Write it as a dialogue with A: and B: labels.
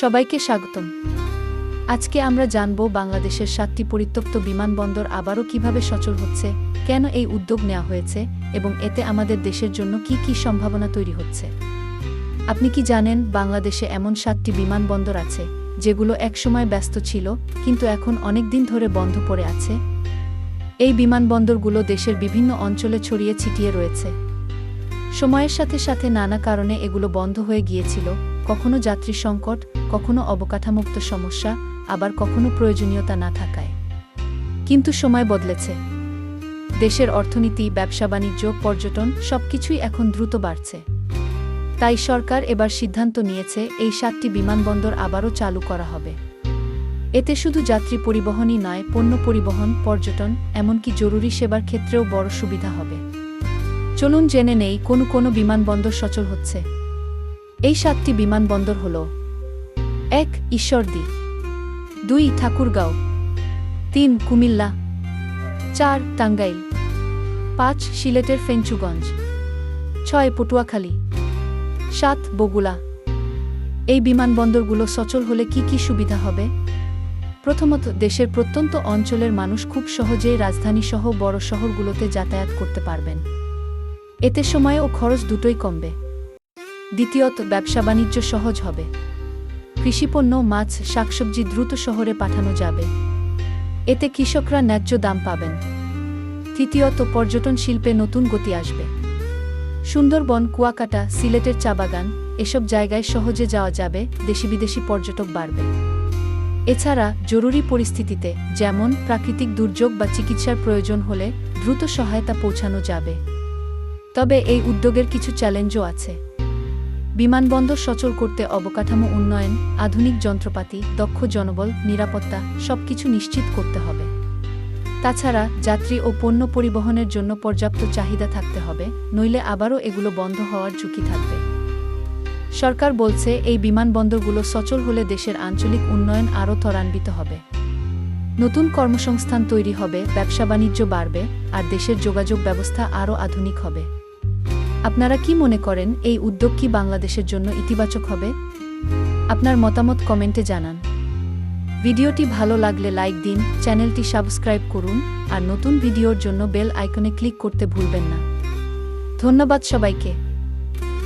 A: সবাইকে স্বাগতম। আজকে আমরা জানব বাংলাদেশের 7টি পরিত্যক্ত বিমানবন্দর আবারও কিভাবে সচল হচ্ছে, কেন এই উদ্যোগ নেওয়া হয়েছে এবং এতে আমাদের দেশের জন্য কি কি সম্ভাবনা তৈরি হচ্ছে। আপনি কি জানেন বাংলাদেশে এমন 7টি বিমানবন্দর আছে যেগুলো একসময় ব্যস্ত ছিল কিন্তু এখন অনেক দিন ধরে বন্ধ পড়ে আছে? এই বিমানবন্দরগুলো দেশের বিভিন্ন অঞ্চলে ছড়িয়ে ছিটিয়ে রয়েছে। সময়ের সাথে সাথে নানা কারণে এগুলো বন্ধ হয়ে গিয়েছিল, কখনো যাত্রী সংকট, কখনো অবকাঠামোগত সমস্যা, আবার কখনো প্রয়োজনীয়তা না থাকায়। কিন্তু সময় বদলেছে। দেশের অর্থনীতি, ব্যবসা বাণিজ্য, পর্যটন সবকিছুই এখন দ্রুত বাড়ছে। তাই সরকার এবার সিদ্ধান্ত নিয়েছে এই 7টি বিমানবন্দর আবারও চালু করা হবে। এতে শুধু যাত্রী পরিবহনই নয়, পণ্য পরিবহন, পর্যটন, এমনকি জরুরি সেবার ক্ষেত্রেও বড় সুবিধা হবে। চলুন জেনে নেই কোন বিমানবন্দর সচল হচ্ছে। এই 7টি বিমানবন্দর হল: 1. ঈশ্বরদী, 2. ঠাকুরগাঁও, 3. কুমিল্লা, 4. টাঙ্গাইল, 5. সিলেটের ফেঞ্চুগঞ্জ, 6. পটুয়াখালী, 7. বগুড়া। এই বিমানবন্দরগুলো সচল হলে কি কি সুবিধা হবে? প্রথমত, দেশের প্রত্যন্ত অঞ্চলের মানুষ খুব সহজেই রাজধানীসহ বড় শহরগুলোতে যাতায়াত করতে পারবেন। এতে সময় ও খরচ দুটোই কমবে। দ্বিতীয়ত, ব্যবসা বাণিজ্য সহজ হবে। কৃষিপণ্য, মাছ, শাকসবজি দ্রুত শহরে পাঠানো যাবে। এতে কৃষকরা ন্যায্য দাম পাবেন। তৃতীয়ত, পর্যটন শিল্পে নতুন গতি আসবে। সুন্দরবন, কুয়াকাটা, সিলেটের চা বাগান এসব জায়গায় সহজে যাওয়া যাবে, দেশি বিদেশি পর্যটক বাড়বে। এছাড়া জরুরি পরিস্থিতিতে, যেমন প্রাকৃতিক দুর্যোগ বা চিকিৎসার প্রয়োজন হলে দ্রুত সহায়তা পৌঁছানো যাবে। তবে এই উদ্যোগের কিছু চ্যালেঞ্জও আছে। বিমানবন্দর সচল করতে অবকাঠামো উন্নয়ন, আধুনিক যন্ত্রপাতি, দক্ষ জনবল, নিরাপত্তা সবকিছু নিশ্চিত করতে হবে। তাছাড়া যাত্রী ও পণ্য পরিবহনের জন্য পর্যাপ্ত চাহিদা থাকতে হবে, নইলে আবারও এগুলো বন্ধ হওয়ার ঝুঁকি থাকবে। সরকার বলছে এই বিমানবন্দরগুলো সচল হলে দেশের আঞ্চলিক উন্নয়ন আরও ত্বরান্বিত হবে। নতুন কর্মসংস্থান তৈরি হবে, ব্যবসা বাণিজ্য বাড়বে, আর দেশের যোগাযোগ ব্যবস্থা আরও আধুনিক হবে। আপনারা কি মনে করেন, এই উদ্যোগ কি বাংলাদেশের জন্য ইতিবাচক হবে? আপনার মতামত কমেন্টে জানান। ভিডিওটি ভালো লাগলে লাইক দিন, চ্যানেলটি সাবস্ক্রাইব করুন, আর নতুন ভিডিওর জন্য বেল আইকনে ক্লিক করতে ভুলবেন না। ধন্যবাদ সবাইকে।